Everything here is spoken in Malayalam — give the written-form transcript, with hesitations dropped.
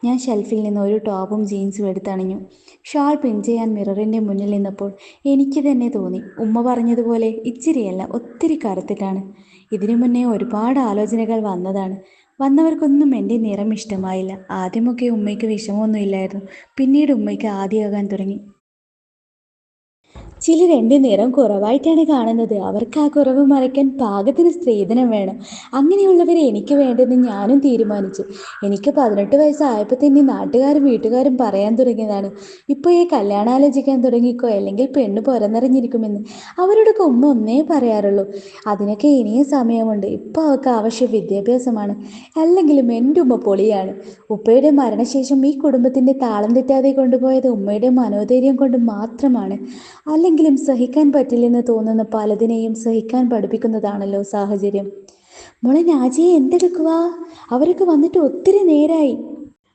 ഞാൻ ഷെൽഫിൽ നിന്ന് ഒരു ടോപ്പും ജീൻസും എടുത്തണിഞ്ഞു. ഷാൾ പിൻ ചെയ്യാൻ മിററിൻ്റെ മുന്നിൽ നിന്നപ്പോൾ എനിക്ക് തന്നെ തോന്നി, ഉമ്മ പറഞ്ഞതുപോലെ ഇച്ചിരിയല്ല ഒത്തിരി കറുത്തിട്ടാണ്. ഇതിനു മുന്നേ ഒരുപാട് ആലോചനകൾ വന്നതാണ്. വന്നവർക്കൊന്നും എൻ്റെ നിറം ഇഷ്ടമായില്ല. ആദ്യമൊക്കെ ഉമ്മയ്ക്ക് വിഷമമൊന്നുമില്ലായിരുന്നു. പിന്നീട് ഉമ്മയ്ക്ക് ആദിയാകാൻ തുടങ്ങി. ചിലർ എൻ്റെ നിറം കുറവായിട്ടാണ് കാണുന്നത്. അവർക്ക് ആ കുറവ് മറയ്ക്കാൻ പാകത്തിന് സ്ത്രീധനം വേണം. അങ്ങനെയുള്ളവരെ എനിക്ക് വേണ്ടെന്ന് ഞാനും തീരുമാനിച്ചു. എനിക്ക് 18 വയസ്സായപ്പോൾ തന്നെ നാട്ടുകാരും വീട്ടുകാരും പറയാൻ തുടങ്ങിയതാണ്, ഇപ്പോൾ ഈ കല്യാണം ആലോചിക്കാൻ തുടങ്ങിക്കോ, അല്ലെങ്കിൽ പെണ്ണ് പുറന്നിറങ്ങിയിരിക്കുമെന്ന്. അവരോടൊക്കെ ഉമ്മ ഒന്നേ പറയാറുള്ളൂ, അതിനൊക്കെ ഇനിയും സമയമുണ്ട്, ഇപ്പോൾ അവർക്ക് ആവശ്യം വിദ്യാഭ്യാസമാണ്. അല്ലെങ്കിലും എൻ്റെ ഉമ്മ പൊളിയാണ്. ഉപ്പയുടെ മരണശേഷം ഈ കുടുംബത്തിൻ്റെ താളം തെറ്റാതെ കൊണ്ടുപോയത് ഉമ്മയുടെ മനോധൈര്യം കൊണ്ട് മാത്രമാണ്. അല്ലെങ്കിലും സഹിക്കാൻ പറ്റില്ലെന്ന് തോന്നുന്ന പലതിനെയും സഹിക്കാൻ പഠിപ്പിക്കുന്നതാണല്ലോ സാഹചര്യം. മോളെ നാജിയെ, എന്തെടുക്കുവാ? അവരൊക്കെ വന്നിട്ട് ഒത്തിരി നേരായി.